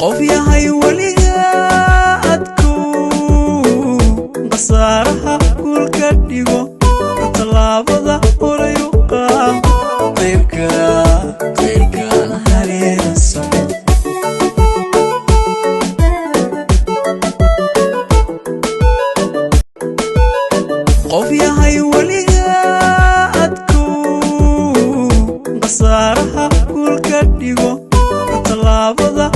qof yahay waliga adku qasaraha kulka dhigo talaabada horeeyo qeyrka hareerayso qof yahay waliga adku qasaraha kulka dhigo talaabada